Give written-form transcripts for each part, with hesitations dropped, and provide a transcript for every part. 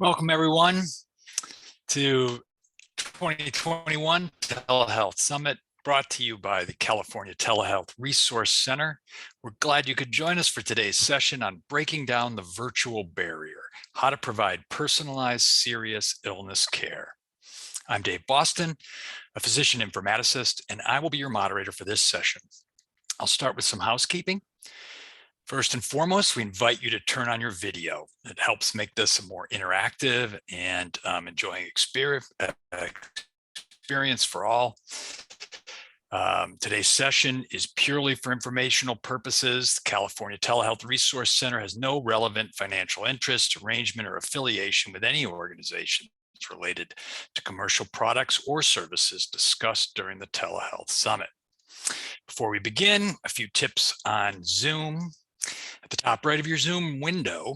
Welcome everyone to 2021 Telehealth Summit, brought to you by the California Telehealth Resource Center. We're glad you could join us for today's session on breaking down the virtual barrier, how to provide personalized serious illness care. I'm Dave Boston, a physician informaticist, and I will be your moderator for this session. I'll start with some housekeeping. First and foremost, we invite you to turn on your video. It helps make this a more interactive and enjoying experience for all. Today's session is purely for informational purposes. The California Telehealth Resource Center has no relevant financial interest, arrangement, or affiliation with any organization related to commercial products or services discussed during the Telehealth Summit. Before we begin, a few tips on Zoom. At the top right of your Zoom window,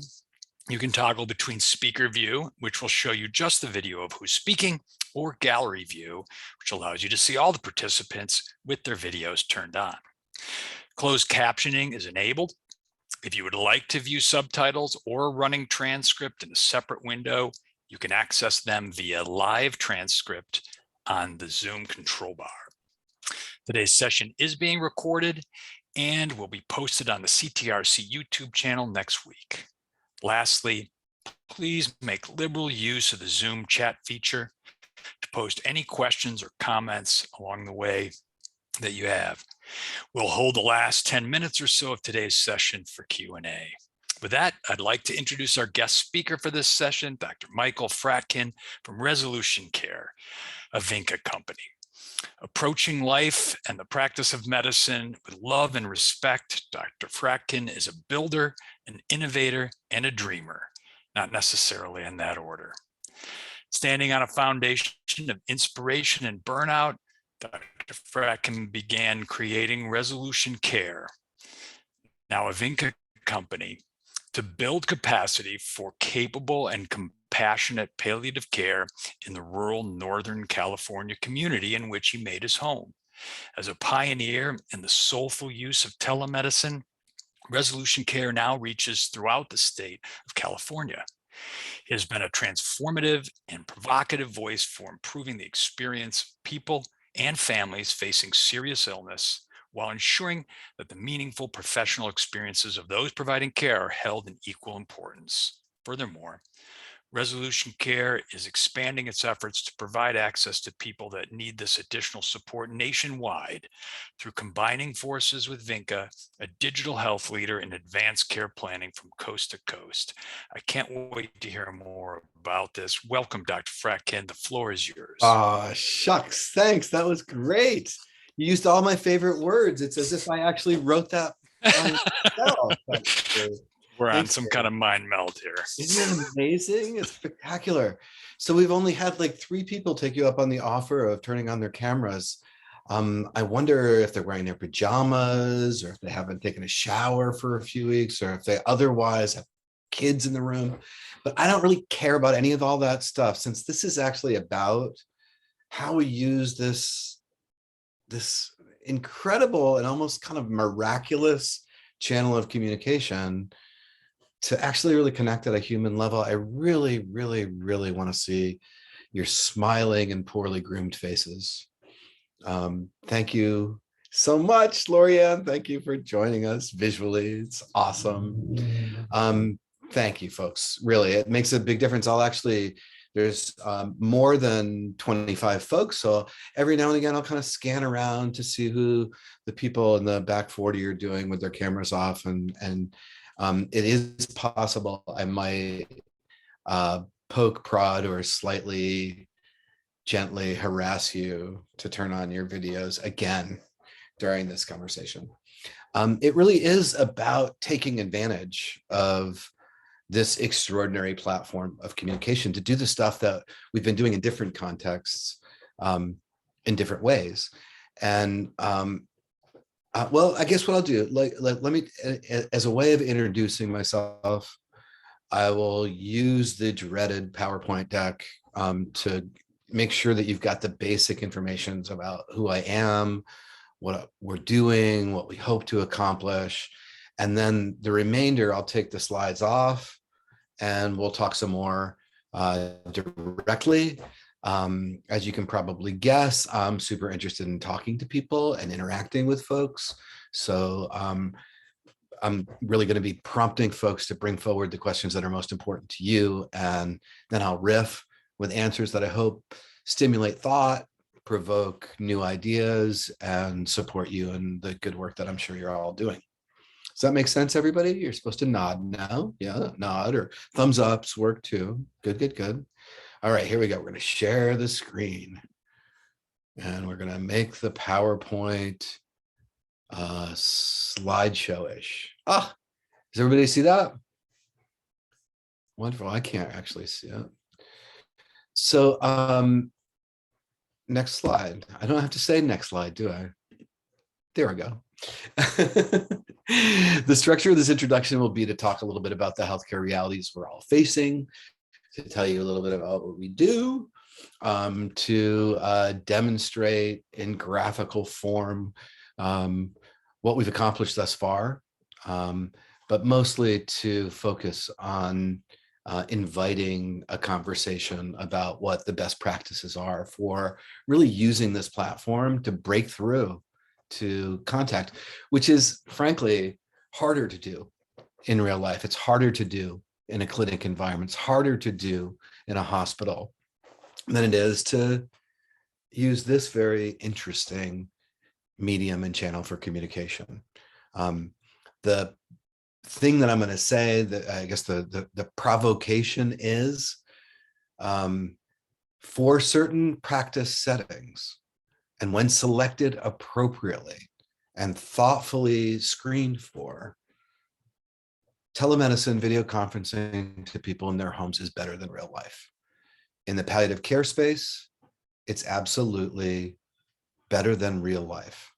you can toggle between speaker view, which will show you just the video of who's speaking, or gallery view, which allows you to see all the participants with their videos turned on. Closed captioning is enabled. If you would like to view subtitles or a running transcript in a separate window, you can access them via live transcript on the Zoom control bar. Today's session is being recorded and will be posted on the CTRC YouTube channel next week. Lastly, please make liberal use of the Zoom chat feature to post any questions or comments along the way that you have. We'll hold the last 10 minutes or so of today's session for Q&A. With that, I'd like to introduce our guest speaker for this session, Dr. Michael Fratkin from ResolutionCare, a Vynca company. Approaching life and the practice of medicine with love and respect, Dr. Fratkin is a builder, an innovator, and a dreamer, not necessarily in that order. Standing on a foundation of inspiration and burnout, Dr. Fratkin began creating ResolutionCare, now a Vynca company, to build capacity for capable and compassionate palliative care in the rural Northern California community in which he made his home. As a pioneer in the soulful use of telemedicine, ResolutionCare now reaches throughout the state of California. It has been a transformative and provocative voice for improving the experience of people and families facing serious illness, while ensuring that the meaningful professional experiences of those providing care are held in equal importance. Furthermore, ResolutionCare is expanding its efforts to provide access to people that need this additional support nationwide through combining forces with Vynca, a digital health leader in advanced care planning from coast to coast. I can't wait to hear more about this. Welcome, Dr. Fratkin. The floor is yours. Shucks, thanks. That was great. You used all my favorite words. It's as if I actually wrote that myself. We're on some kind of mind meld here. Isn't it amazing? It's spectacular. So we've only had like 3 people take you up on the offer of turning on their cameras. I wonder if they're wearing their pajamas, or if they haven't taken a shower for a few weeks, or if they otherwise have kids in the room. But I don't really care about any of all that stuff, since this is actually about how we use this incredible and almost kind of miraculous channel of communication to actually really connect at a human level. I really, really, really want to see your smiling and poorly groomed faces. Thank you so much, Lorianne. Thank you for joining us visually. It's awesome. Thank you, folks. Really, it makes a big difference. There's more than 25 folks, so every now and again I'll kind of scan around to see who the people in the back 40 are doing with their cameras off, and it is possible I might poke, prod, or slightly gently harass you to turn on your videos again during this conversation. It really is about taking advantage of this extraordinary platform of communication to do the stuff that we've been doing in different contexts, in different ways. And well, I guess what I'll do, let me, as a way of introducing myself, I will use the dreaded PowerPoint deck to make sure that you've got the basic information about who I am, what we're doing, what we hope to accomplish. And then the remainder, I'll take the slides off and we'll talk some more directly. As you can probably guess, I'm super interested in talking to people and interacting with folks. So I'm really going to be prompting folks to bring forward the questions that are most important to you. And then I'll riff with answers that I hope stimulate thought, provoke new ideas, and support you in the good work that I'm sure you're all doing. Does that make sense, everybody? You're supposed to nod now. Yeah, nod, or thumbs ups work too. Good, good, good. All right, here we go. We're going to share the screen. And we're going to make the PowerPoint slideshow-ish. Ah, does everybody see that? Wonderful. I can't actually see it. So next slide. I don't have to say next slide, do I? There we go. The structure of this introduction will be to talk a little bit about the healthcare realities we're all facing, to tell you a little bit about what we do, to demonstrate in graphical form what we've accomplished thus far, but mostly to focus on inviting a conversation about what the best practices are for really using this platform to break through to contact, which is frankly harder to do in real life. It's harder to do in a clinic environment. It's harder to do in a hospital than it is to use this very interesting medium and channel for communication. The thing that I'm going to say, that I guess the provocation is, for certain practice settings, and when selected appropriately and thoughtfully screened for, telemedicine video conferencing to people in their homes is better than real life. In the palliative care space, it's absolutely better than real life.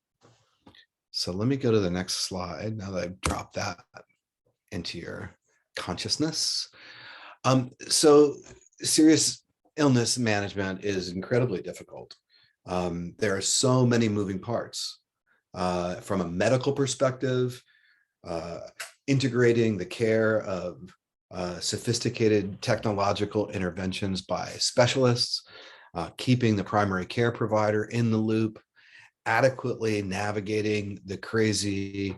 So let me go to the next slide now that I've dropped that into your consciousness. So serious illness management is incredibly difficult. There are so many moving parts from a medical perspective, integrating the care of sophisticated technological interventions by specialists, keeping the primary care provider in the loop, adequately navigating the crazy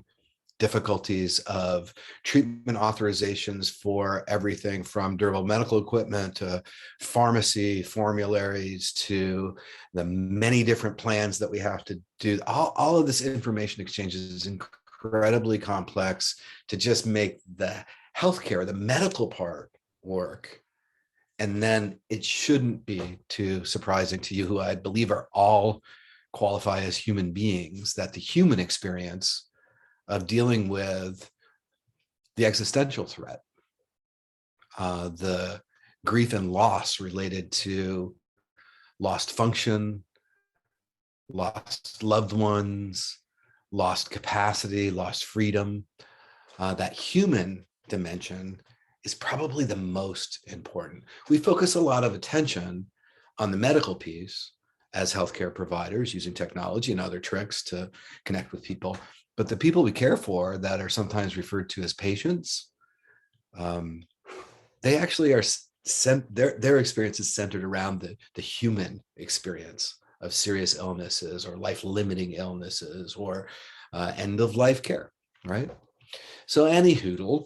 difficulties of treatment authorizations for everything from durable medical equipment to pharmacy formularies to the many different plans that we have to do. All of this information exchange is incredibly complex to just make the healthcare, the medical part work. And then it shouldn't be too surprising to you, who I believe are all qualify as human beings, that the human experience of dealing with the existential threat, the grief and loss related to lost function, lost loved ones, lost capacity, lost freedom, that human dimension is probably the most important. We focus a lot of attention on the medical piece as healthcare providers using technology and other tricks to connect with people. But the people we care for that are sometimes referred to as patients, they actually are their experience is centered around the human experience of serious illnesses or life-limiting illnesses or end-of-life care, right? So anyhoodle,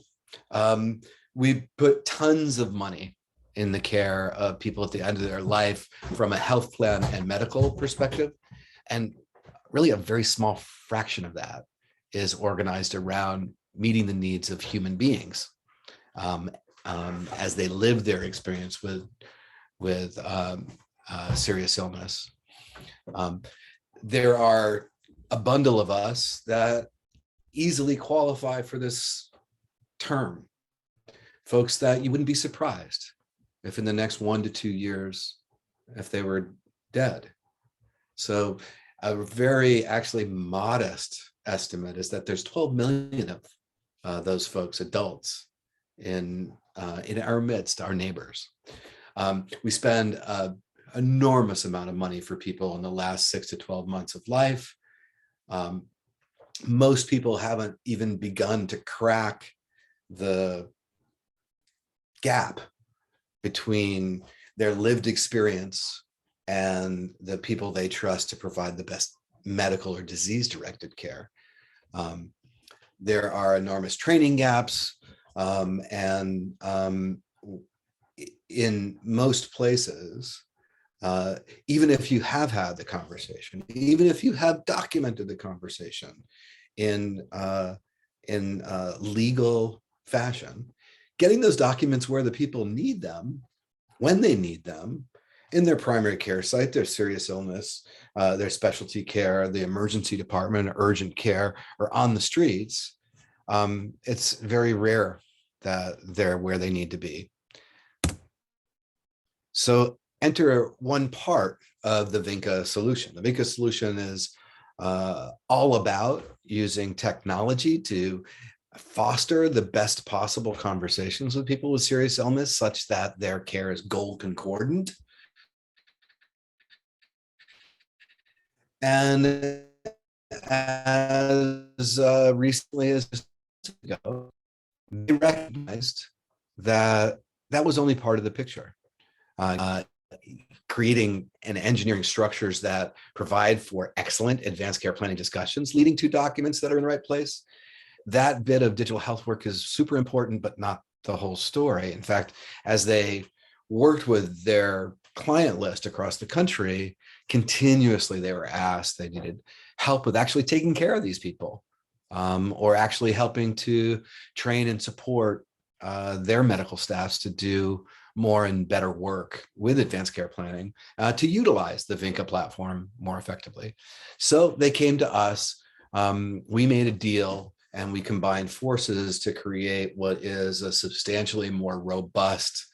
we put tons of money in the care of people at the end of their life from a health plan and medical perspective. And really a very small fraction of that is organized around meeting the needs of human beings as they live their experience with serious illness. There are a bundle of us that easily qualify for this term, folks that you wouldn't be surprised if in the next 1 to 2 years, if they were dead. So a very actually modest estimate is that there's 12 million of those folks, adults, in our midst, our neighbors. We spend an enormous amount of money for people in the last 6 to 12 months of life. Most people haven't even begun to crack the gap between their lived experience and the people they trust to provide the best medical or disease-directed care. There are enormous training gaps, and in most places, even if you have had the conversation, even if you have documented the conversation in legal fashion, getting those documents where the people need them, when they need them, in their primary care site, their serious illness, their specialty care, the emergency department, urgent care, or on the streets, it's very rare that they're where they need to be. So enter one part of the Vynca solution. The Vynca solution is all about using technology to foster the best possible conversations with people with serious illness such that their care is goal concordant. And as recently as ago, they recognized that that was only part of the picture. Creating and engineering structures that provide for excellent advanced care planning discussions, leading to documents that are in the right place. That bit of digital health work is super important, but not the whole story. In fact, as they worked with their client list across the country, continuously they were asked, they needed help with actually taking care of these people, or actually helping to train and support their medical staffs to do more and better work with advanced care planning, to utilize the Vynca platform more effectively. So they came to us, we made a deal, and we combined forces to create what is a substantially more robust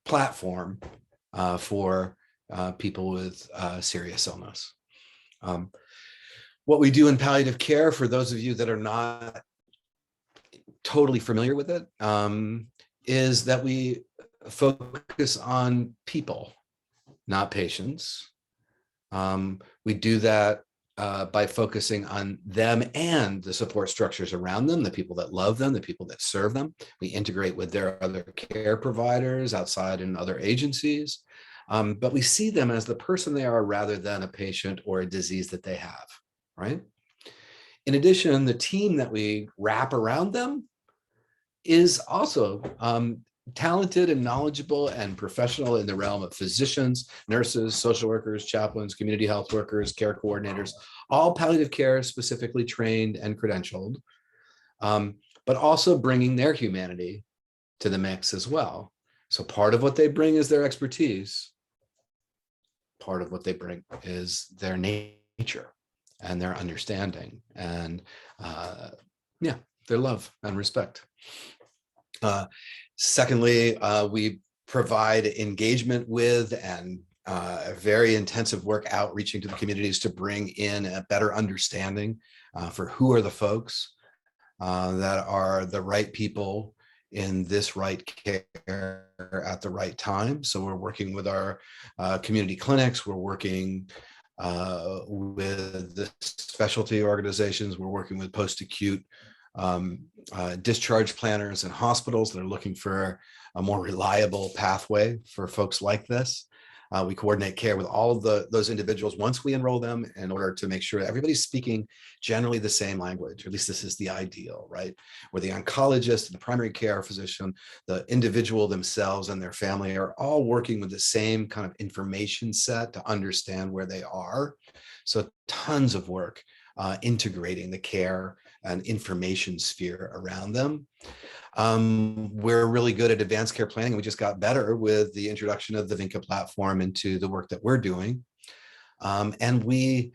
platform for people with serious illness. What we do in palliative care, for those of you that are not totally familiar with it, is that we focus on people, not patients. We do that by focusing on them and the support structures around them, the people that love them, the people that serve them. We integrate with their other care providers outside and other agencies, but we see them as the person they are rather than a patient or a disease that they have, right? In addition, the team that we wrap around them is also talented and knowledgeable and professional in the realm of physicians, nurses, social workers, chaplains, community health workers, care coordinators, all palliative care specifically trained and credentialed, but also bringing their humanity to the mix as well. So part of what they bring is their expertise. Part of what they bring is their nature and their understanding and yeah, their love and respect. Secondly, we provide engagement with and very intensive work outreaching to the communities to bring in a better understanding for who are the folks that are the right people in this right care at the right time. So we're working with our community clinics, we're working with the specialty organizations, we're working with post-acute discharge planners and hospitals that are looking for a more reliable pathway for folks like this. We coordinate care with all of those individuals once we enroll them in order to make sure everybody's speaking generally the same language, or at least this is the ideal, right? Where the oncologist, the primary care physician, the individual themselves and their family are all working with the same kind of information set to understand where they are. So tons of work integrating the care and information sphere around them. We're really good at advanced care planning. We just got better with the introduction of the Vynca platform into the work that we're doing. And we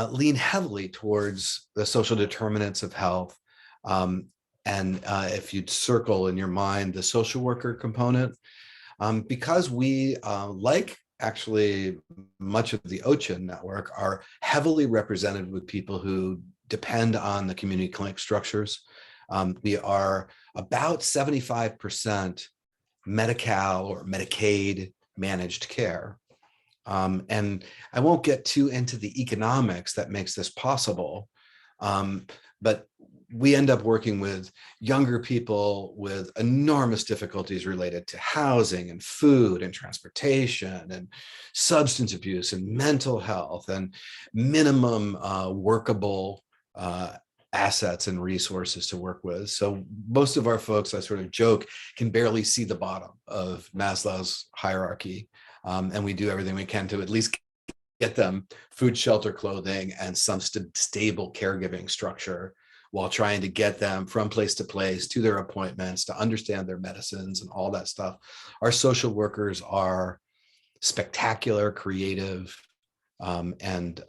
lean heavily towards the social determinants of health. And if you'd circle in your mind the social worker component, because we, like actually much of the OCHA network, are heavily represented with people who depend on the community clinic structures. We are about 75% Medi-Cal or Medicaid managed care. And I won't get too into the economics that makes this possible, But we end up working with younger people with enormous difficulties related to housing and food and transportation and substance abuse and mental health and minimum workable assets and resources to work with. So most of our folks, I sort of joke, can barely see the bottom of Maslow's hierarchy. And we do everything we can to at least get them food, shelter, clothing, and some stable caregiving structure, while trying to get them from place to place to their appointments, to understand their medicines and all that stuff. Our social workers are spectacular, creative, and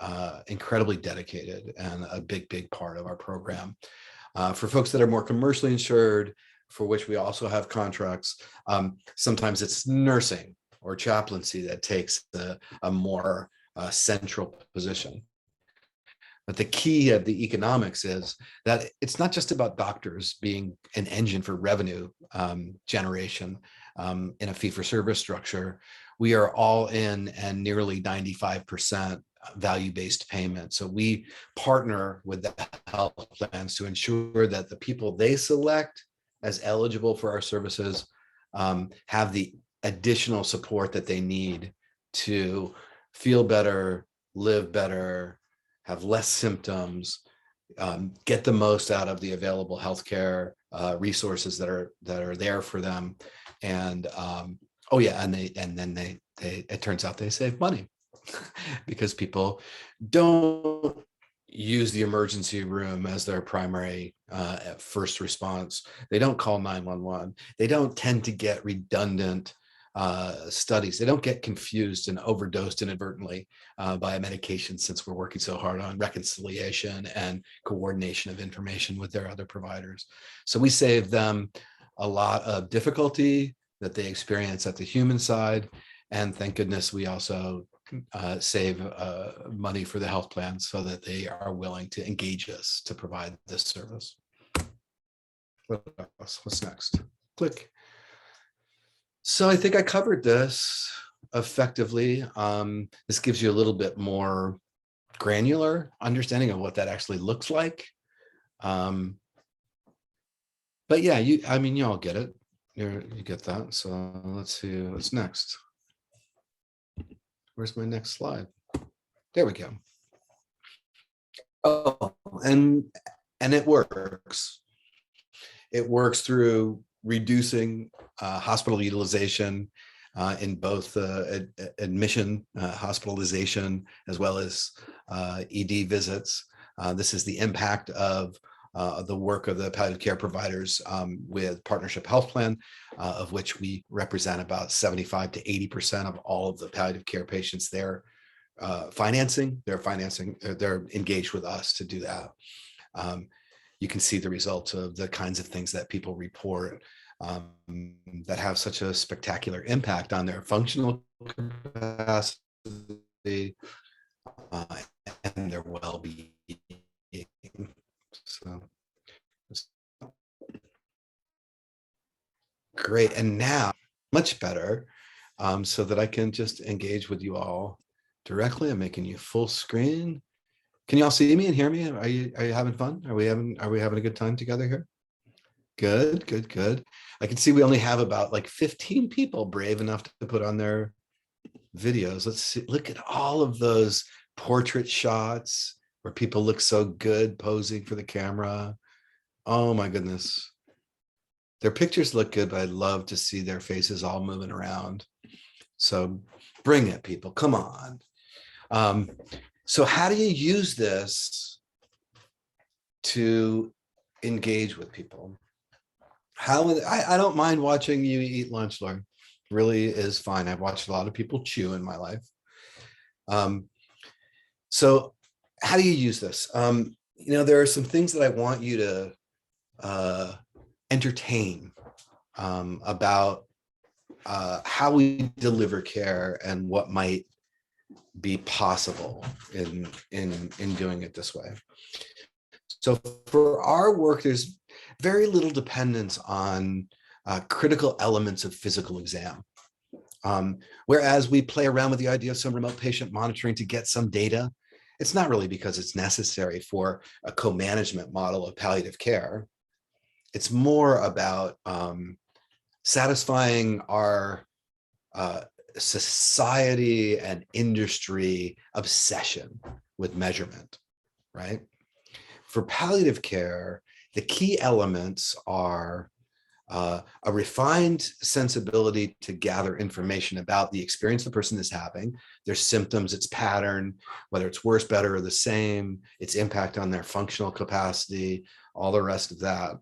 incredibly dedicated, and a big part of our program. For folks that are more commercially insured, for which we also have contracts, sometimes it's nursing or chaplaincy that takes a more central position. But the key of the economics is that it's not just about doctors being an engine for revenue generation in a fee-for-service structure. We are all in and nearly 95% value-based payment. So we partner with the health plans to ensure that the people they select as eligible for our services have the additional support that they need to feel better, live better, have less symptoms, get the most out of the available healthcare resources that are there for them, and it turns out they save money because people don't use the emergency room as their primary first response. They don't call 911. They don't tend to get redundant studies. They don't get confused and overdosed inadvertently by a medication, since we're working so hard on reconciliation and coordination of information with their other providers. So we save them a lot of difficulty that they experience at the human side. And thank goodness we also save money for the health plan, so that they are willing to engage us to provide this service. What else? What's next? Click. So I think I covered this effectively. This gives you a little bit more granular understanding of what that actually looks like. But yeah, you all get it. You get that. So let's see what's next. Where's my next slide? There we go. Oh, and it works. It works through reducing hospital utilization in both admission, hospitalization, as well as ED visits. This is the impact of the work of the palliative care providers with partnership health plan, of which we represent about 75 to 80% of all of the palliative care patients they're financing. They're engaged with us to do that. You can see the results of the kinds of things that people report that have such a spectacular impact on their functional capacity and their well-being. So great. And now much better, so that I can just engage with you all directly. I'm making you full screen. Can you all see me and hear me? Are you having fun? Are we having a good time together here? Good. I can see we only have about like 15 people brave enough to put on their videos. Let's see. Look at all of those portrait shots where people look so good posing for the camera. Oh my goodness. Their pictures look good, but I'd love to see their faces all moving around. So bring it, people. Come on. So how do you use this to engage with people? I don't mind watching you eat lunch, Lauren. Really is fine. I've watched a lot of people chew in my life. So how do you use this? There are some things that I want you to entertain about how we deliver care and what might be possible in doing it this way. So for our work, there's very little dependence on critical elements of physical exam. Whereas we play around with the idea of some remote patient monitoring to get some data, it's not really because it's necessary for a co-management model of palliative care. It's more about satisfying our society and industry obsession with measurement, right? For palliative care, the key elements are a refined sensibility to gather information about the experience the person is having, their symptoms, its pattern, whether it's worse, better, or the same, its impact on their functional capacity, all the rest of that.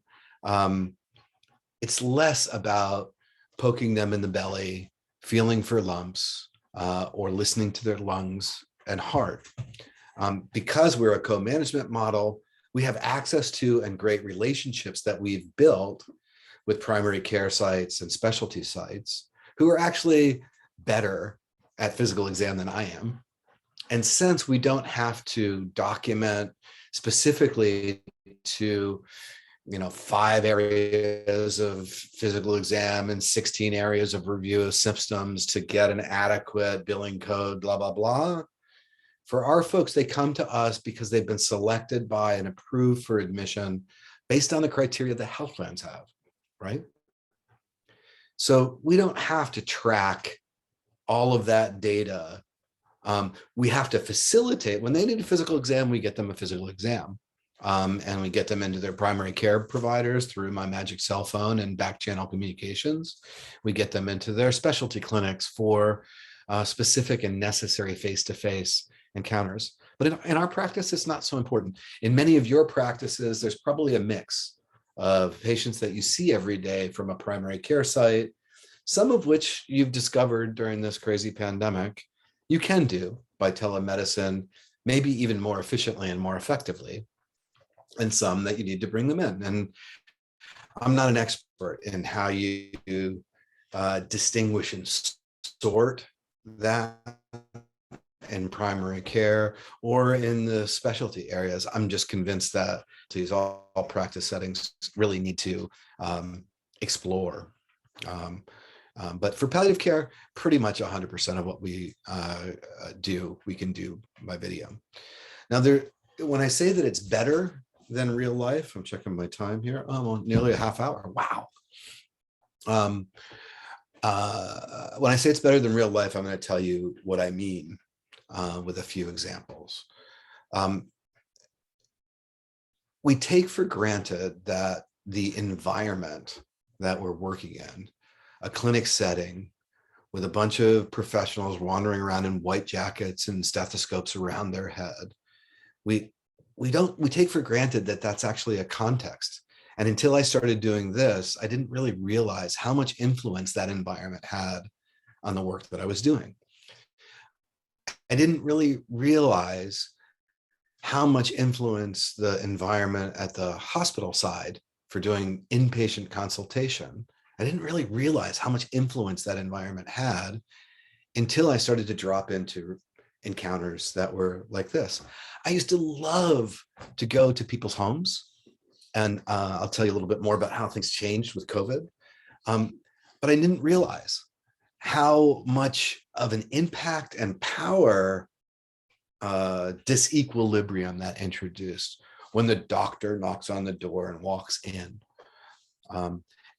It's less about poking them in the belly, feeling for lumps, or listening to their lungs and heart. Because we're a co-management model, we have access to and great relationships that we've built with primary care sites and specialty sites who are actually better at physical exam than I am. And since we don't have to document specifically to 5 areas of physical exam and 16 areas of review of symptoms to get an adequate billing code, blah, blah, blah. For our folks, they come to us because they've been selected by and approved for admission based on the criteria the health plans have, right? So we don't have to track all of that data. We have to facilitate, when they need a physical exam, we get them a physical exam. And we get them into their primary care providers through my magic cell phone and back channel communications. We get them into their specialty clinics for specific and necessary face-to-face encounters. But in our practice, it's not so important. In many of your practices, there's probably a mix of patients that you see every day from a primary care site, some of which you've discovered during this crazy pandemic you can do by telemedicine, maybe even more efficiently and more effectively, and some that you need to bring them in. And I'm not an expert in how you distinguish and sort that in primary care or in the specialty areas. I'm just convinced that these all practice settings really need to explore. But for palliative care, pretty much 100% of what we do, we can do by video. Now, when I say that it's better than real life, I'm checking my time here. Oh, well, nearly a half hour. Wow. When I say it's better than real life, I'm going to tell you what I mean with a few examples. We take for granted that the environment that we're working in, a clinic setting with a bunch of professionals wandering around in white jackets and stethoscopes around their head, we take for granted that that's actually a context. And until I started doing this, I didn't really realize how much influence that environment had on the work that I was doing. I didn't really realize how much influence the environment at the hospital side for doing inpatient consultation. I didn't really realize how much influence that environment had until I started to drop into encounters that were like this. I used to love to go to people's homes, and I'll tell you a little bit more about how things changed with COVID. But I didn't realize how much of an impact and power disequilibrium that introduced when the doctor knocks on the door and walks in.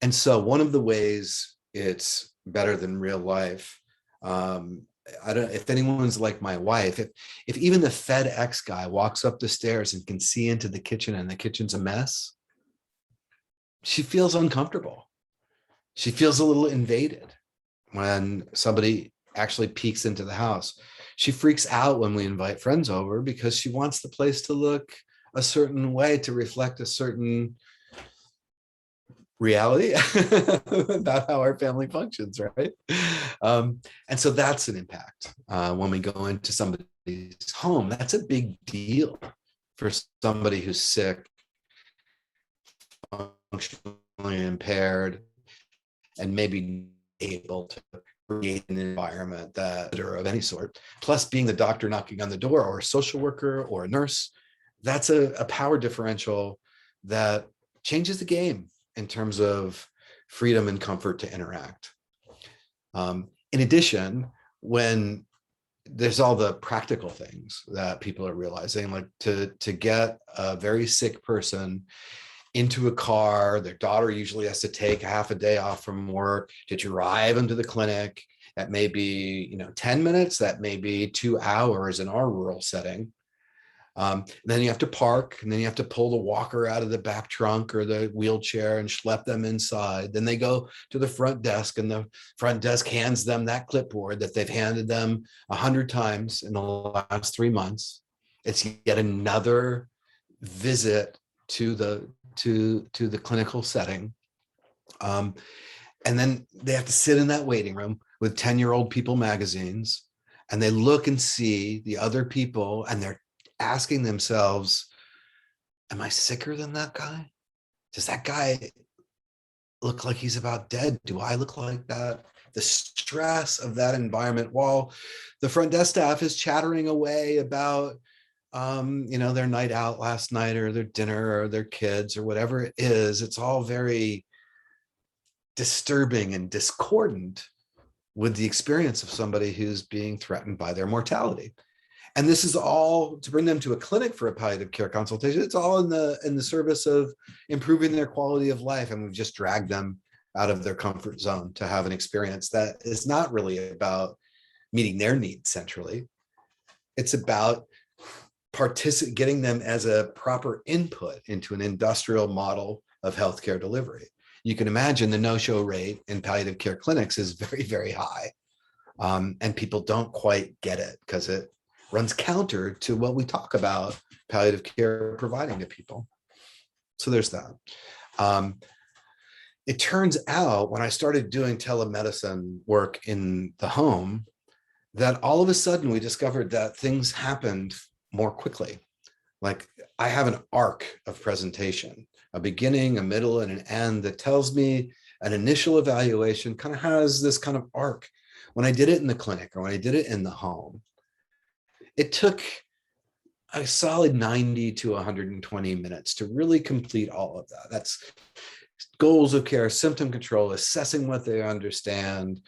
And so one of the ways it's better than real life, I don't, if anyone's like my wife, if even the FedEx guy walks up the stairs and can see into the kitchen and the kitchen's a mess, she feels uncomfortable. She feels a little invaded when somebody actually peeks into the house. She freaks out when we invite friends over because she wants the place to look a certain way to reflect a certain reality about how our family functions, right? And so that's an impact. When we go into somebody's home, that's a big deal for somebody who's sick, functionally impaired, and maybe able to create an environment that or of any sort. Plus, being the doctor knocking on the door, or a social worker or a nurse, that's a power differential that changes the game in terms of freedom and comfort to interact. In addition, when there's all the practical things that people are realizing, like to get a very sick person into a car. Their daughter usually has to take half a day off from work to drive them to the clinic. That may be, 10 minutes, that may be 2 hours in our rural setting. Then you have to park, and then you have to pull the walker out of the back trunk or the wheelchair and schlep them inside. Then they go to the front desk, and the front desk hands them that clipboard that they've handed them 100 times in the last 3 months. It's yet another visit to the clinical setting. And then they have to sit in that waiting room with 10-year-old people magazines, and they look and see the other people, and they're asking themselves, am I sicker than that guy? Does that guy look like he's about dead? Do I look like that? The stress of that environment while the front desk staff is chattering away about their night out last night, or their dinner, or their kids, or whatever it is. It's all very disturbing and discordant with the experience of somebody who's being threatened by their mortality. And this is all to bring them to a clinic for a palliative care consultation. It's all in the service of improving their quality of life. And we've just dragged them out of their comfort zone to have an experience that is not really about meeting their needs centrally. It's about getting them as a proper input into an industrial model of healthcare delivery. You can imagine the no-show rate in palliative care clinics is very, very high. And people don't quite get it because it runs counter to what we talk about palliative care providing to people. So there's that. It turns out when I started doing telemedicine work in the home, that all of a sudden we discovered that things happened more quickly. Like I have an arc of presentation, a beginning, a middle, and an end that tells me an initial evaluation kind of has this kind of arc. When I did it in the clinic or when I did it in the home, it took a solid 90 to 120 minutes to really complete all of that. That's goals of care, symptom control, assessing what they understand,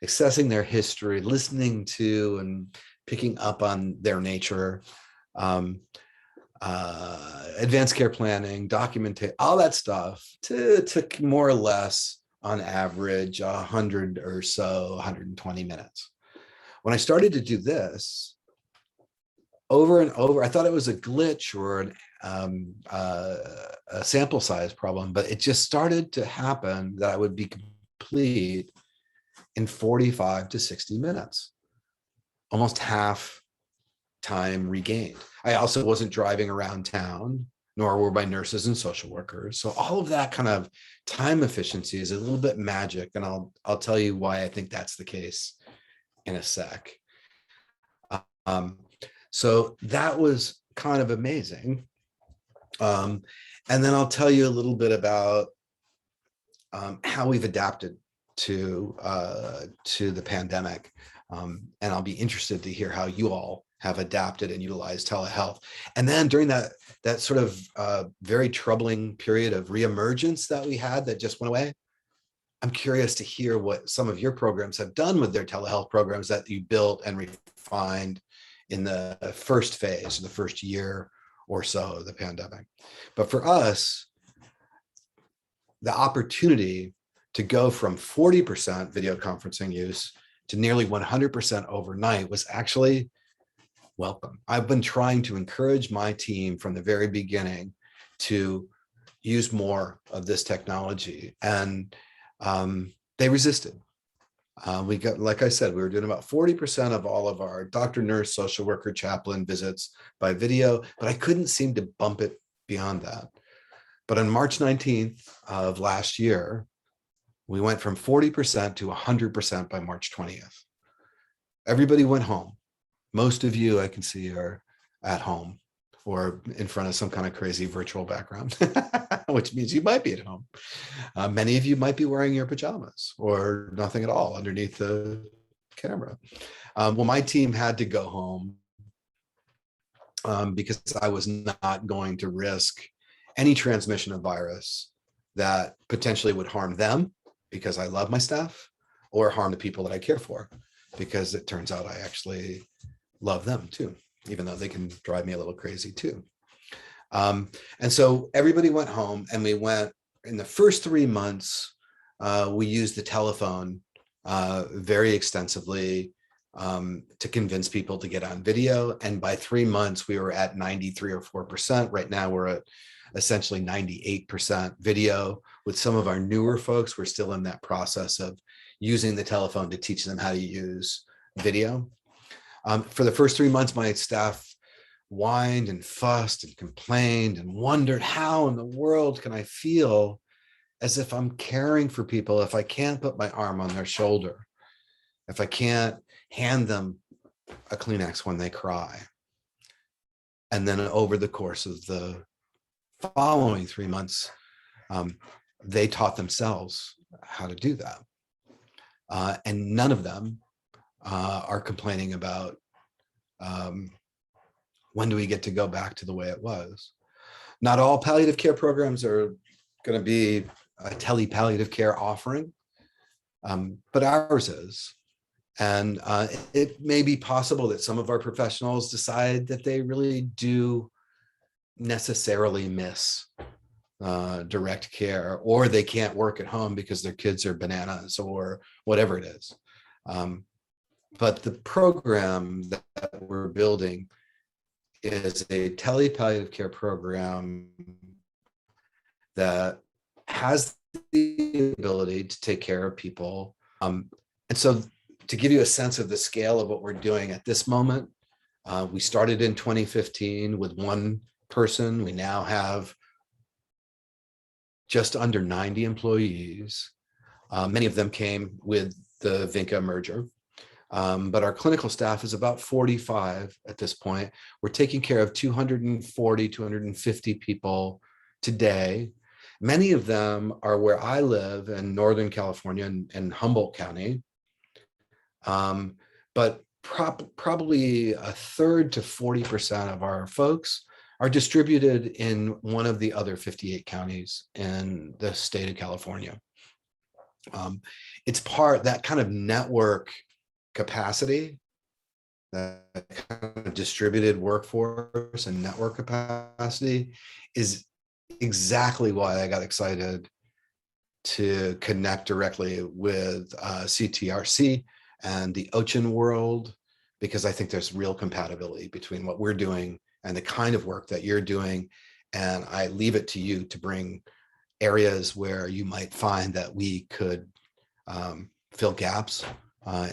assessing their history, listening to and picking up on their nature, advanced care planning, documentation, all that stuff took more or less on average 100 or so, 120 minutes. When I started to do this over and over, I thought it was a glitch or a sample size problem, but it just started to happen that I would be complete in 45 to 60 minutes, almost half time regained. I also wasn't driving around town, nor were my nurses and social workers. So all of that kind of time efficiency is a little bit magic. And I'll tell you why I think that's the case in a sec. So that was kind of amazing. And then I'll tell you a little bit about how we've adapted to the pandemic. And I'll be interested to hear how you all have adapted and utilized telehealth. And then during that sort of very troubling period of reemergence that we had that just went away, I'm curious to hear what some of your programs have done with their telehealth programs that you built and refined in the first phase, the first year or so of the pandemic. But for us, the opportunity to go from 40% video conferencing use to nearly 100% overnight was actually welcome. I've been trying to encourage my team from the very beginning to use more of this technology, and they resisted. We got, like I said, we were doing about 40% of all of our doctor, nurse, social worker, chaplain visits by video, but I couldn't seem to bump it beyond that. But on March 19th of last year, we went from 40% to 100% by March 20th. Everybody went home. Most of you I can see are at home or in front of some kind of crazy virtual background, which means you might be at home. Many of you might be wearing your pajamas or nothing at all underneath the camera. Well, my team had to go home because I was not going to risk any transmission of virus that potentially would harm them because I love my staff or harm the people that I care for. because it turns out I actually love them too, even though they can drive me a little crazy too. And so everybody went home, and we went in the first 3 months, we used the telephone very extensively to convince people to get on video. And by 3 months, we were at 93 or 4%. Right now, we're at essentially 98% video. With some of our newer folks, we're still in that process of using the telephone to teach them how to use video. For the first 3 months, my staff whined and fussed and complained and wondered, how in the world can I feel as if I'm caring for people if I can't put my arm on their shoulder, if I can't hand them a Kleenex when they cry? And then over the course of the following 3 months, they taught themselves how to do that. And none of them are complaining about when do we get to go back to the way it was. Not all palliative care programs are going to be a tele-palliative care offering, but ours is. And it may be possible that some of our professionals decide that they really do necessarily miss direct care, or they can't work at home because their kids are bananas or whatever it is. But the program that we're building is a tele-palliative care program that has the ability to take care of people. And so to give you a sense of the scale of what we're doing at this moment, we started in 2015 with one person. We now have just under 90 employees. Many of them came with the Vynca merger. But our clinical staff is about 45 at this point. We're taking care of 240, 250 people today. Many of them are where I live in Northern California in Humboldt County. But probably a third to 40% of our folks are distributed in one of the other 58 counties in the state of California. It's that kind of network capacity, that kind of distributed workforce and network capacity is exactly why I got excited to connect directly with CTRC and the OCHIN world, because I think there's real compatibility between what we're doing and the kind of work that you're doing. And I leave it to you to bring areas where you might find that we could fill gaps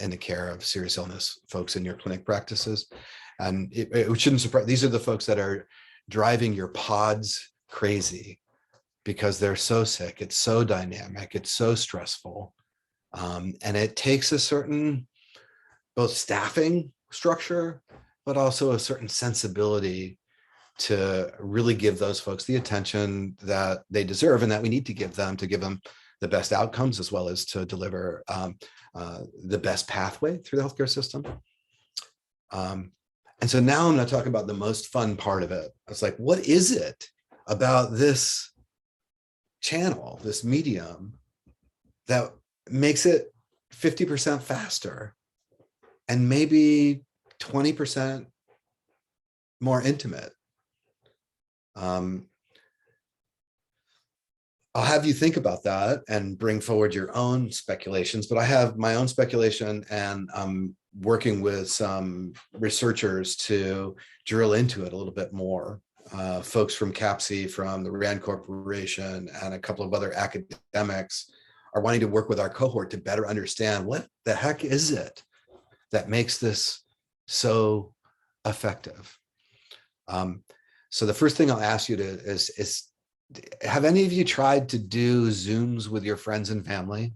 in the care of serious illness folks in your clinic practices. And it shouldn't surprise, these are the folks that are driving your pods crazy because they're so sick. It's so dynamic. It's so stressful. And it takes a certain both staffing structure, but also a certain sensibility to really give those folks the attention that they deserve and that we need to give them the best outcomes, as well as to deliver the best pathway through the healthcare system. And so now I'm going to talk about the most fun part of it. It's like, what is it about this channel, this medium, that makes it 50% faster and maybe 20% more intimate? I'll have you think about that and bring forward your own speculations, but I have my own speculation, and I'm working with some researchers to drill into it a little bit more. Folks from CAPC, from the RAND Corporation, and a couple of other academics are wanting to work with our cohort to better understand what the heck is it that makes this so effective. So the first thing I'll ask you is have any of you tried to do Zooms with your friends and family?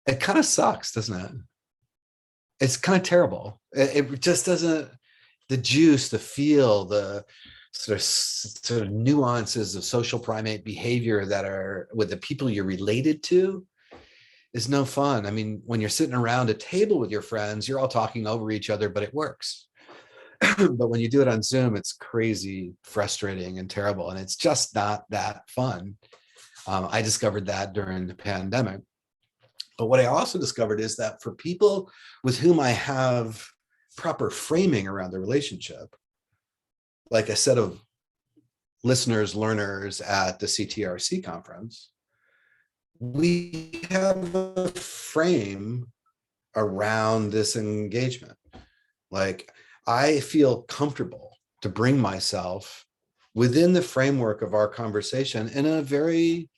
It kind of sucks, doesn't it? It's kind of terrible. It just doesn't, the juice, the feel, the sort of nuances of social primate behavior that are with the people you're related to is no fun. I mean, when you're sitting around a table with your friends, you're all talking over each other, but it works. But when you do it on Zoom, it's crazy, frustrating, and terrible. And it's just not that fun. I discovered that during the pandemic. But what I also discovered is that for people with whom I have proper framing around the relationship, like a set of listeners, learners at the CTRC conference, we have a frame around this engagement. Like, I feel comfortable to bring myself within the framework of our conversation in a very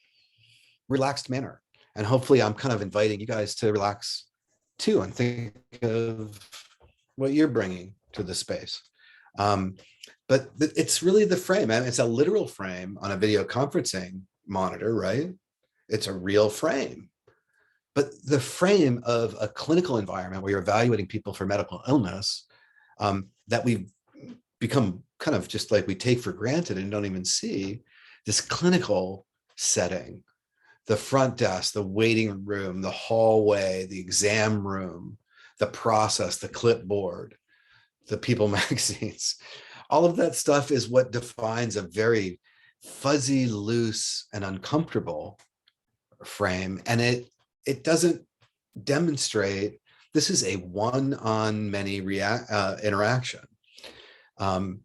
relaxed manner. And hopefully I'm kind of inviting you guys to relax too and think of what you're bringing to the space. But it's really the frame. I mean, it's a literal frame on a video conferencing monitor, right? It's a real frame. But the frame of a clinical environment where you're evaluating people for medical illness, that we've become kind of just like we take for granted and don't even see, this clinical setting, the front desk, the waiting room, the hallway, the exam room, the process, the clipboard, the People magazines, all of that stuff is what defines a very fuzzy, loose, and uncomfortable frame. And it doesn't demonstrate this is a one-on-many interaction. And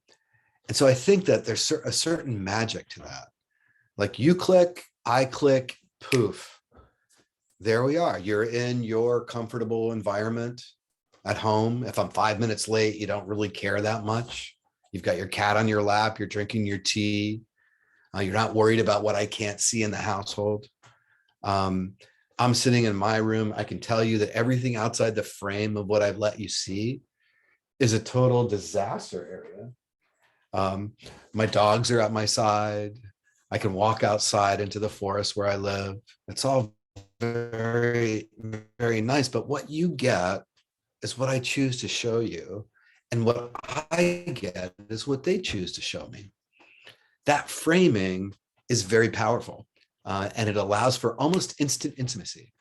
so I think that there's a certain magic to that. Like, you click, I click, poof, there we are. You're in your comfortable environment at home. If I'm 5 minutes late, you don't really care that much. You've got your cat on your lap, you're drinking your tea. You're not worried about what I can't see in the household. I'm sitting in my room. I can tell you that everything outside the frame of what I've let you see is a total disaster area. My dogs are at my side. I can walk outside into the forest where I live. It's all very, very nice. But what you get is what I choose to show you. And what I get is what they choose to show me. That framing is very powerful. And it allows for almost instant intimacy.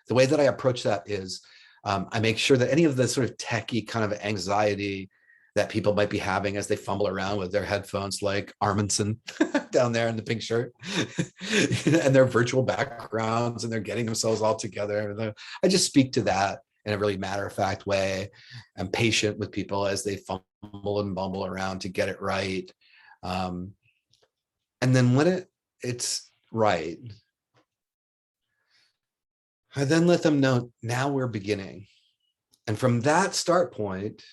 The way that I approach that is I make sure that any of the sort of techie kind of anxiety that people might be having as they fumble around with their headphones, like Arminson down there in the pink shirt, and their virtual backgrounds, and they're getting themselves all together. I just speak to that in a really matter-of-fact way. I'm patient with people as they fumble and bumble around to get it right. And then when it's right, I then let them know, now we're beginning. And from that start point,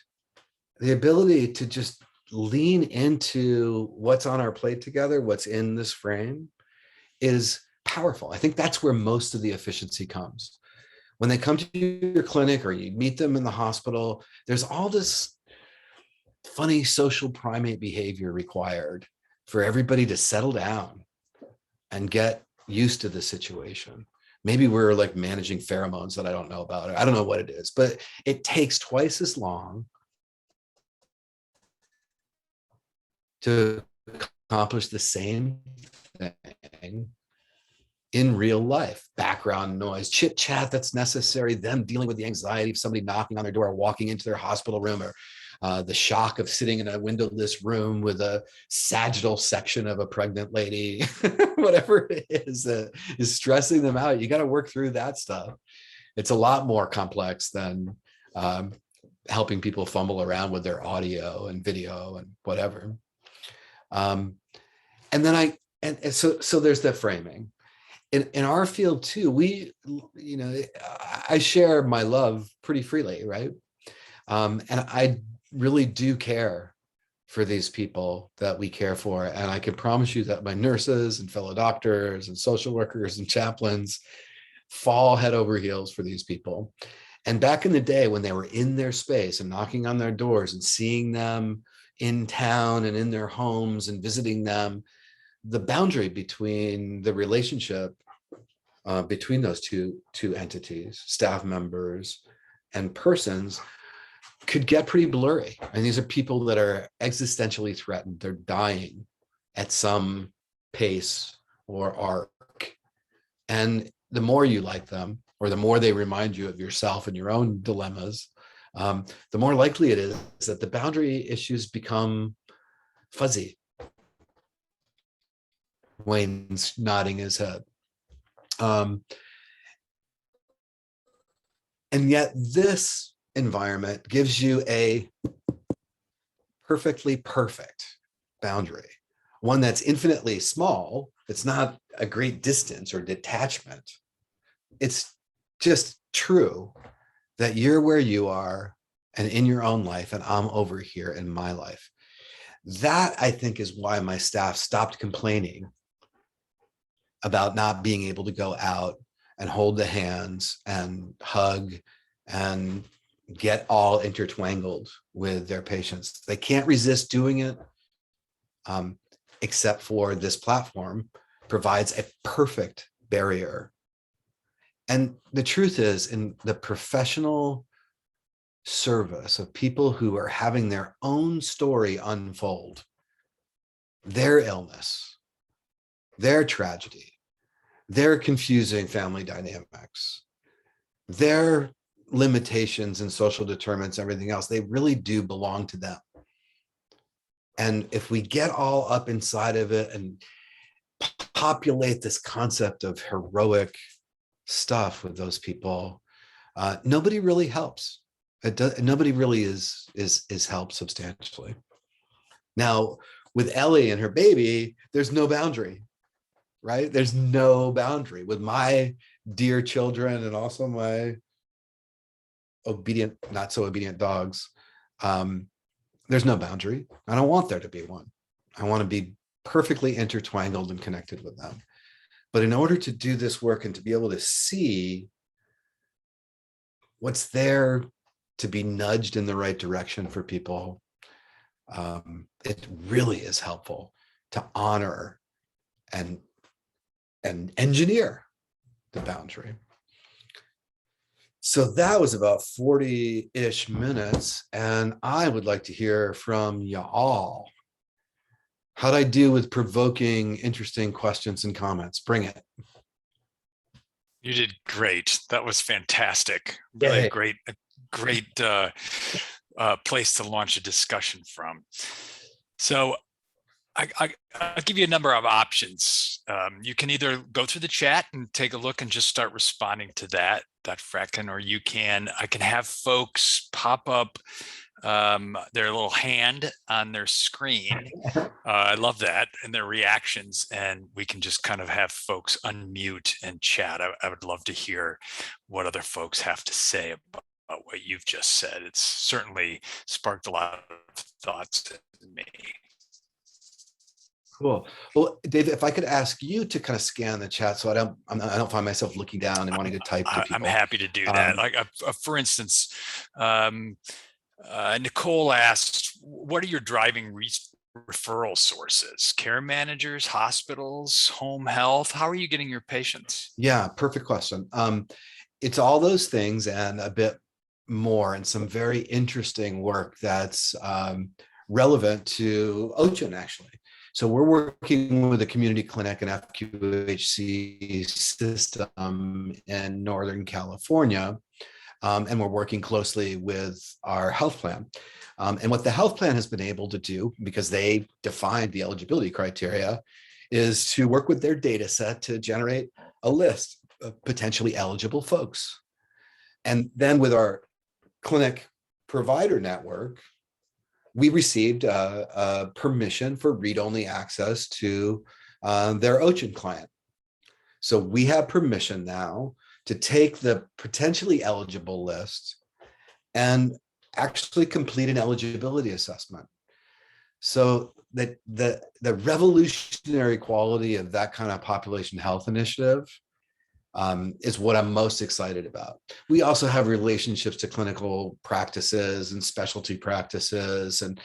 the ability to just lean into what's on our plate together, what's in this frame, is powerful. I think that's where most of the efficiency comes. When they come to your clinic or you meet them in the hospital, there's all this funny social primate behavior required for everybody to settle down and get used to the situation. Maybe we're like managing pheromones that I don't know about. I don't know what it is, but it takes twice as long to accomplish the same thing in real life. Background noise, chit chat that's necessary, them dealing with the anxiety of somebody knocking on their door, or walking into their hospital room, or the shock of sitting in a windowless room with a sagittal section of a pregnant lady, whatever it is that is stressing them out. You got to work through that stuff. It's a lot more complex than helping people fumble around with their audio and video and whatever. And then so there's that framing. In our field too, I share my love pretty freely, right? And I really do care for these people that we care for. And I can promise you that my nurses and fellow doctors and social workers and chaplains fall head over heels for these people. And back in the day when they were in their space and knocking on their doors and seeing them in town and in their homes and visiting them, the boundary between the relationship between those two entities, staff members and persons, could get pretty blurry. And these are people that are existentially threatened. They're dying at some pace or arc. And the more you like them, or the more they remind you of yourself and your own dilemmas, the more likely it is that the boundary issues become fuzzy. Wayne's nodding his head. And yet this environment gives you a perfectly perfect boundary, one that's infinitely small. It's not a great distance or detachment. It's just true that you're where you are and in your own life, and I'm over here in my life. That, I think, is why my staff stopped complaining about not being able to go out and hold the hands and hug and get all intertwangled with their patients. They can't resist doing it, except for this platform provides a perfect barrier. And the truth is, in the professional service of people who are having their own story unfold, their illness, their tragedy, their confusing family dynamics, their limitations and social determinants, everything else, they really do belong to them. And if we get all up inside of it and populate this concept of heroic stuff with those people, nobody really helps. Nobody really is helped substantially. Now, with Ellie and her baby, there's no boundary, right? There's no boundary. With my dear children and also my obedient, not so obedient dogs, there's no boundary. I don't want there to be one. I want to be perfectly intertwined and connected with them. But in order to do this work and to be able to see what's there to be nudged in the right direction for people, it really is helpful to honor and engineer the boundary. So that was about 40-ish minutes, and I would like to hear from y'all. How'd I do with provoking, interesting questions and comments? Bring it. You did great. That was fantastic. Really Yay. great place to launch a discussion from. So I'll give you a number of options. You can either go through the chat and take a look and just start responding to that Fratkin, or I can have folks pop up their little hand on their screen. I love that, and their reactions, and we can just kind of have folks unmute and chat. I would love to hear what other folks have to say about what you've just said. It's certainly sparked a lot of thoughts in me. Cool. Well, David, if I could ask you to kind of scan the chat so I don't find myself looking down and wanting to type to people. I'm happy to do that. Like, for instance, Nicole asked, what are your driving referral sources? Care managers, hospitals, home health? How are you getting your patients? Yeah, perfect question. It's all those things and a bit more, and some very interesting work that's relevant to OCHN, actually. So we're working with a community clinic and FQHC system in Northern California, and we're working closely with our health plan. And what the health plan has been able to do, because they defined the eligibility criteria, is to work with their data set to generate a list of potentially eligible folks. And then with our clinic provider network, we received a permission for read-only access to their OCHN client. So we have permission now to take the potentially eligible list and actually complete an eligibility assessment. So that the revolutionary quality of that kind of population health initiative is what I'm most excited about. We also have relationships to clinical practices and specialty practices, and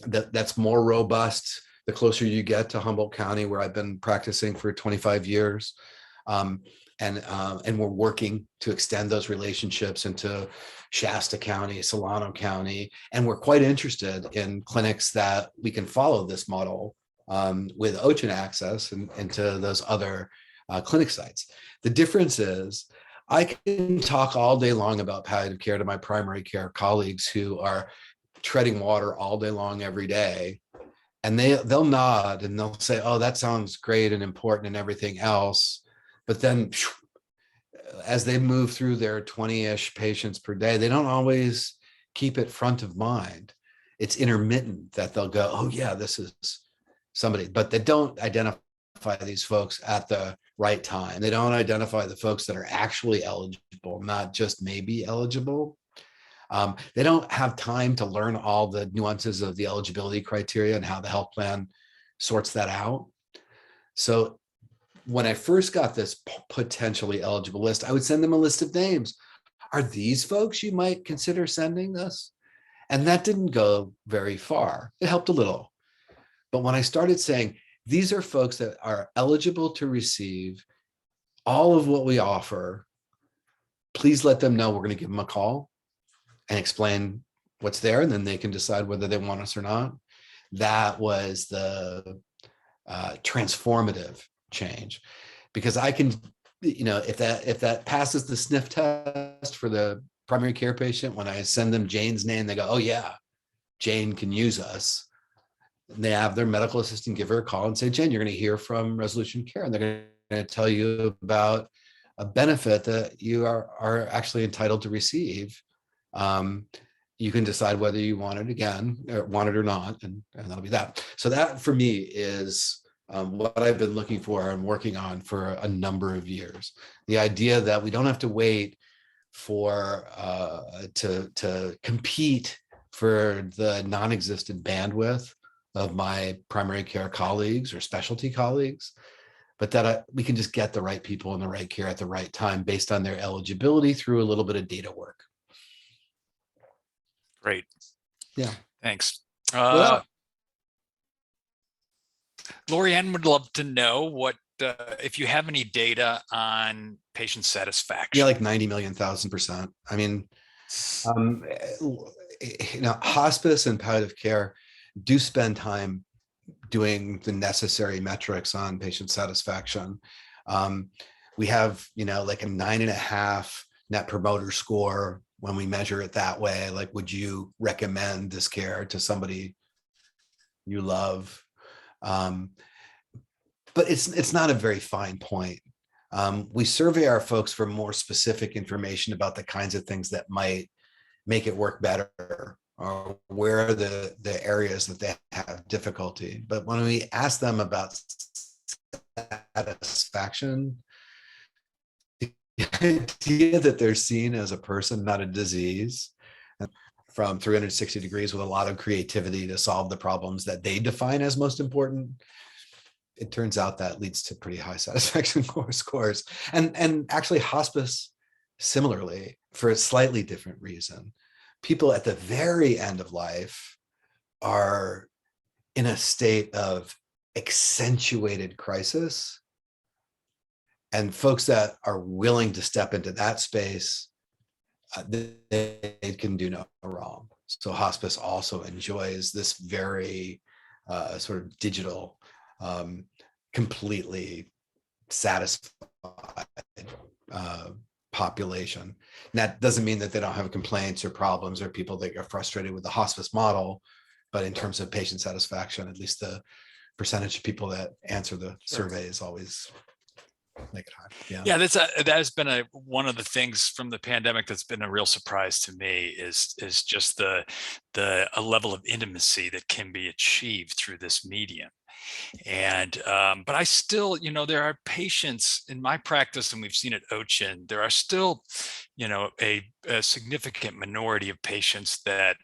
that's more robust the closer you get to Humboldt County, where I've been practicing for 25 years. And we're working to extend those relationships into Shasta County, Solano County, and we're quite interested in clinics that we can follow this model with OCHN access and into those other clinic sites. The difference is I can talk all day long about palliative care to my primary care colleagues who are treading water all day long every day, and they'll nod and they'll say, oh, that sounds great and important and everything else. But then as they move through their 20-ish patients per day, they don't always keep it front of mind. It's intermittent that they'll go, oh yeah, this is somebody, but they don't identify these folks at the right time. They don't identify the folks that are actually eligible, not just maybe eligible. They don't have time to learn all the nuances of the eligibility criteria and how the health plan sorts that out. So when I first got this potentially eligible list, I would send them a list of names. Are these folks you might consider sending this? And that didn't go very far. It helped a little. But when I started saying, these are folks that are eligible to receive all of what we offer, please let them know we're going to give them a call and explain what's there, and then they can decide whether they want us or not. That was the transformative change, because I can, if that passes the sniff test for the primary care patient, when I send them Jane's name, they go, oh yeah, Jane can use us. And they have their medical assistant give her a call and say, Jane, you're going to hear from ResolutionCare, and they're going to tell you about a benefit that you are actually entitled to receive. You can decide whether you want it again, or want it or not, and that'll be that. So that for me is what I've been looking for and working on for a number of years. The idea that we don't have to wait for to compete for the non-existent bandwidth of my primary care colleagues or specialty colleagues, but that we can just get the right people in the right care at the right time based on their eligibility through a little bit of data work. Great. Yeah. Thanks. Well, Lorianne would love to know what if you have any data on patient satisfaction. yeah, like 90,000,000%. I mean, hospice and palliative care do spend time doing the necessary metrics on patient satisfaction. We have, like a 9.5 net promoter score when we measure it that way. Like, would you recommend this care to somebody you love? But it's not a very fine point. We survey our folks for more specific information about the kinds of things that might make it work better, or where are the areas that they have difficulty. But when we ask them about satisfaction, the idea that they're seen as a person, not a disease, from 360 degrees with a lot of creativity to solve the problems that they define as most important, it turns out that leads to pretty high satisfaction scores. And actually hospice, similarly, for a slightly different reason. People at the very end of life are in a state of accentuated crisis. And folks that are willing to step into that space, they can do no wrong. So hospice also enjoys this very sort of digital, completely satisfied population. And that doesn't mean that they don't have complaints or problems or people that are frustrated with the hospice model, but in terms of patient satisfaction, at least the percentage of people that answer the survey is always make it high. Yeah, that has been one of the things from the pandemic that's been a real surprise to me is just a level of intimacy that can be achieved through this medium. And but I still, there are patients in my practice, and we've seen at Ochin, there are still, a significant minority of patients that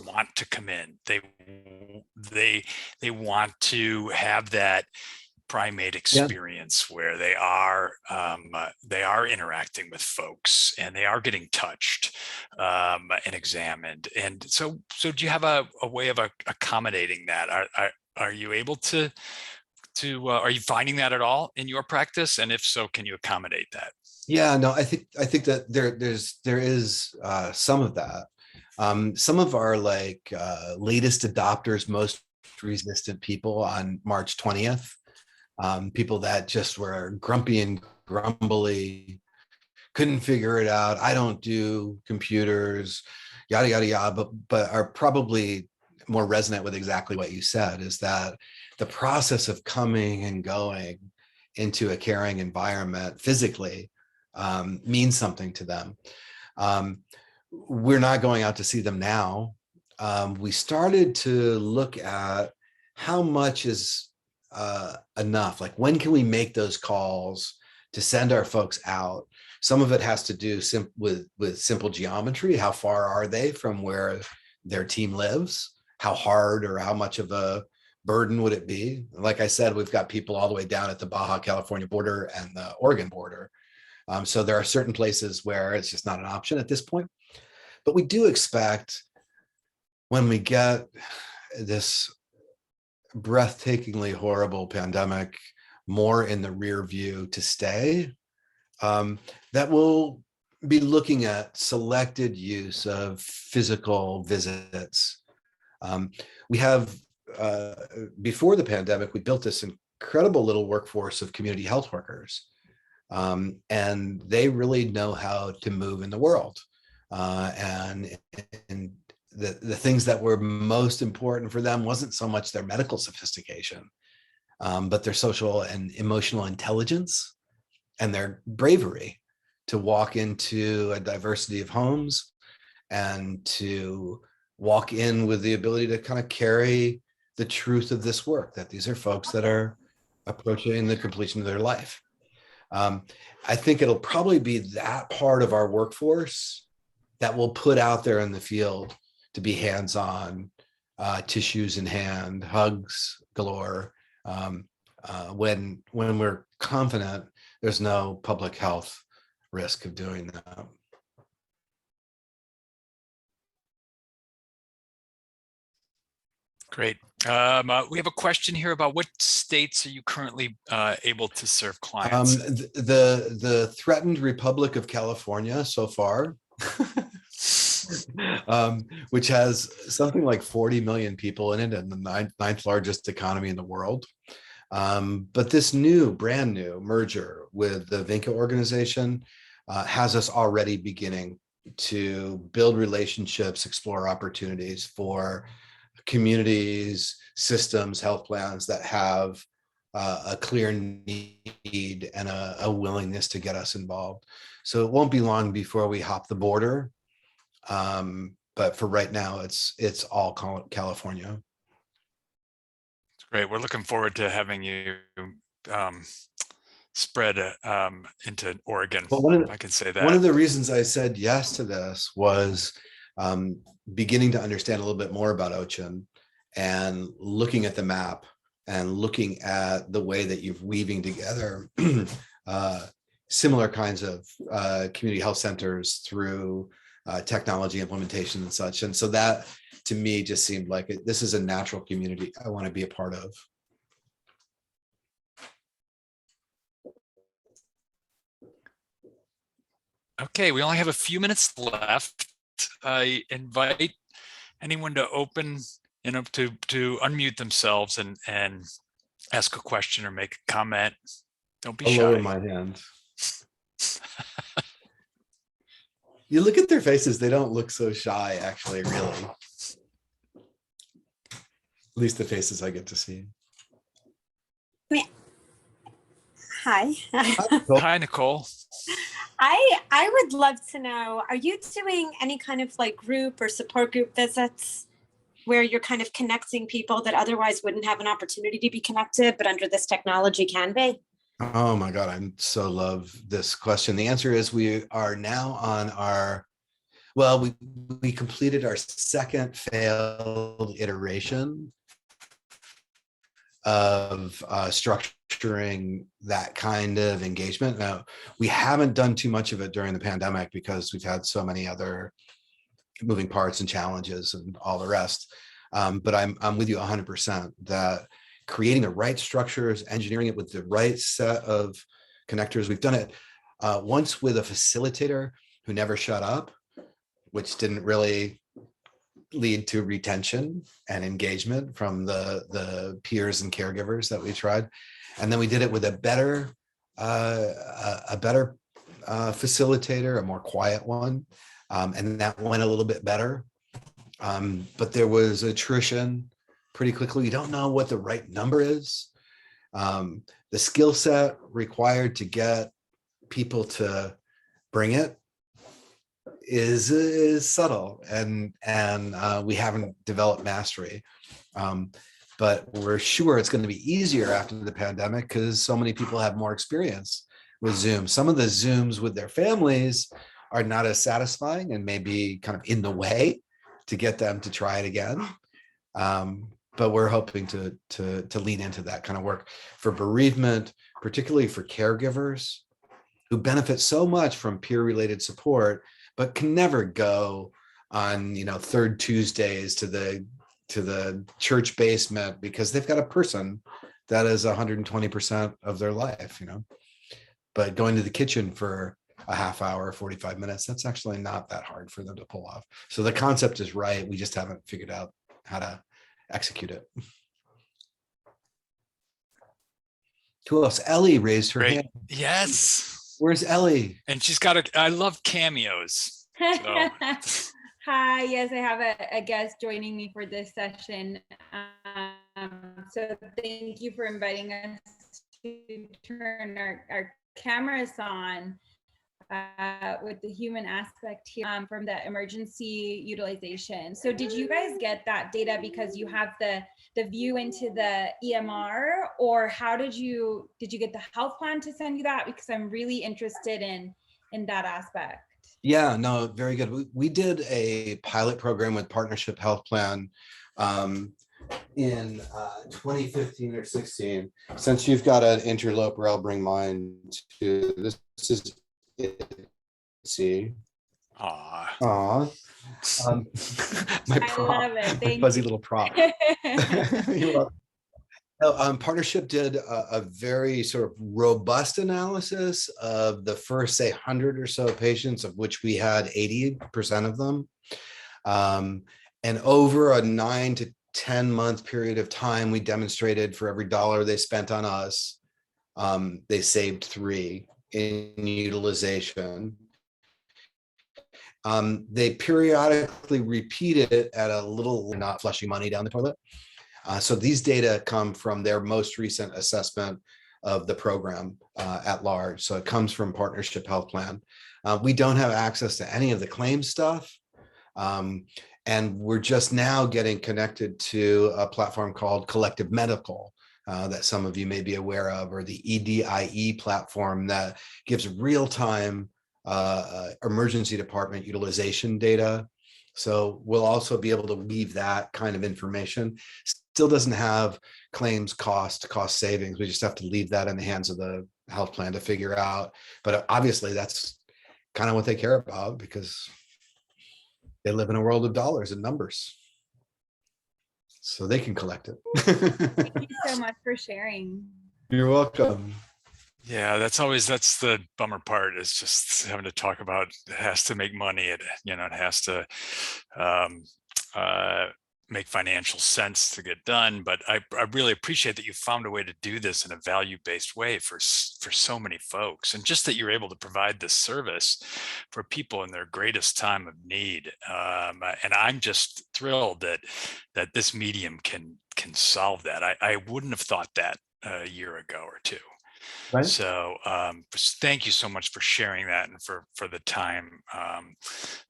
want to come in. They want to have that primate experience where they are interacting with folks and they are getting touched and examined. And so do you have a way of accommodating that? Are you able to are you finding that at all in your practice? And if so, can you accommodate that? Yeah, no, I think that there is some of that. Some of our latest adopters, most resistant people on March 20th, people that just were grumpy and grumbly, couldn't figure it out. I don't do computers, yada, yada, yada, but are probably more resonant with exactly what you said, is that the process of coming and going into a caring environment physically means something to them. We're not going out to see them now. We started to look at how much is enough. Like, when can we make those calls to send our folks out? Some of it has to do with simple geometry. How far are they from where their team lives? How hard or how much of a burden would it be? Like I said, we've got people all the way down at the Baja California border and the Oregon border. So there are certain places where it's just not an option at this point. But we do expect, when we get this breathtakingly horrible pandemic more in the rear view to stay, that we'll be looking at selected use of physical visits. We have, before the pandemic, we built this incredible little workforce of community health workers. And they really know how to move in the world. And the things that were most important for them wasn't so much their medical sophistication, but their social and emotional intelligence and their bravery to walk into a diversity of homes and to walk in with the ability to kind of carry the truth of this work, that these are folks that are approaching the completion of their life. I think it'll probably be that part of our workforce that we'll put out there in the field to be hands-on, tissues in hand, hugs galore, when we're confident there's no public health risk of doing that. Great. We have a question here about what states are you currently able to serve clients? The threatened Republic of California so far, which has something like 40 million people in it and the ninth largest economy in the world. But this brand new merger with the Vynca organization has us already beginning to build relationships, explore opportunities for communities, systems, health plans that have a clear need and a willingness to get us involved. So it won't be long before we hop the border. But for right now, it's all California. Great. We're looking forward to having you spread into Oregon. Well, I can say that. One of the reasons I said yes to this was beginning to understand a little bit more about Ocean and looking at the map and looking at the way that you're weaving together similar kinds of community health centers through technology implementation and such. And so that, to me, just seemed like this is a natural community I want to be a part of. Okay, we only have a few minutes left. I invite anyone to open, to unmute themselves and ask a question or make a comment. Don't be shy. I'll lower my hand. You look at their faces, they don't look so shy, actually, really. At least the faces I get to see. Hi. Hi, Nicole. I would love to know, are you doing any kind of like group or support group visits where you're kind of connecting people that otherwise wouldn't have an opportunity to be connected, but under this technology can be? Oh my God, I so love this question. The answer is we are now on our, well, we completed our second failed iteration of structuring that kind of engagement. Now, we haven't done too much of it during the pandemic because we've had so many other moving parts and challenges and all the rest. But I'm with you 100% that creating the right structures, engineering it with the right set of connectors. We've done it once with a facilitator who never shut up, which didn't really lead to retention and engagement from the peers and caregivers that we tried. And then we did it with a better facilitator, a more quiet one. And that went a little bit better. But there was attrition pretty quickly. You don't know what the right number is. The skill set required to get people to bring it is subtle, and we haven't developed mastery. But we're sure it's going to be easier after the pandemic because so many people have more experience with Zoom. Some of the Zooms with their families are not as satisfying and maybe kind of in the way to get them to try it again. But we're hoping to lean into that kind of work for bereavement, particularly for caregivers who benefit so much from peer-related support, but can never go on, third Tuesdays to the church basement because they've got a person that is 120% of their life, But going to the kitchen for a half hour, 45 minutes, that's actually not that hard for them to pull off. So the concept is right. We just haven't figured out how to execute it. Who else? Ellie raised her hand. Yes. Where's Ellie? And she's got I love cameos. So. Hi, yes, I have a guest joining me for this session. So thank you for inviting us to turn our cameras on with the human aspect here from the emergency utilization. So did you guys get that data because you have the view into the EMR, or how did you get the health plan to send you that? Because I'm really interested in that aspect. Yeah, no, very good. We did a pilot program with Partnership Health Plan in 2015 or 16. Since you've got an interloper, I'll bring mine to this. Is it. See. Aw. My prop, I love it. my fuzzy little prop. You're welcome. Partnership did a very sort of robust analysis of the first, say, 100 or so patients, of which we had 80% of them. And over a 9 to 10 month period of time, we demonstrated for every $1 they spent on us, they saved $3 in utilization. They periodically repeat it at a little, not flushing money down the toilet. So these data come from their most recent assessment of the program at large. So it comes from Partnership Health Plan. We don't have access to any of the claims stuff. And we're just now getting connected to a platform called Collective Medical that some of you may be aware of, or the EDIE platform that gives real-time emergency department utilization data. So we'll also be able to weave that kind of information. Still doesn't have claims cost savings. We just have to leave that in the hands of the health plan to figure out. But obviously that's kind of what they care about because they live in a world of dollars and numbers. So they can collect it. Thank you so much for sharing. You're welcome. Yeah, that's the bummer part, is just having to talk about it has to make money. It has to make financial sense to get done. But I really appreciate that you found a way to do this in a value-based way for so many folks, and just that you're able to provide this service for people in their greatest time of need. And I'm just thrilled that this medium can solve that. I wouldn't have thought that a year ago or two. Right. So thank you so much for sharing that, and for the time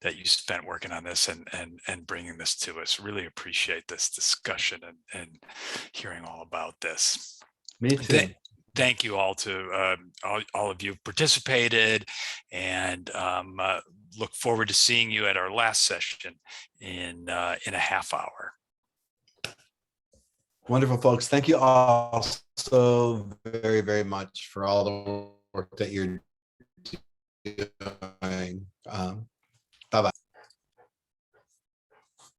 that you spent working on this and bringing this to us. Really appreciate this discussion and hearing all about this. Me too. Thank you all to all of you who participated, and look forward to seeing you at our last session in a half hour. Wonderful, folks. Thank you all so very, very much for all the work that you're doing. Bye-bye.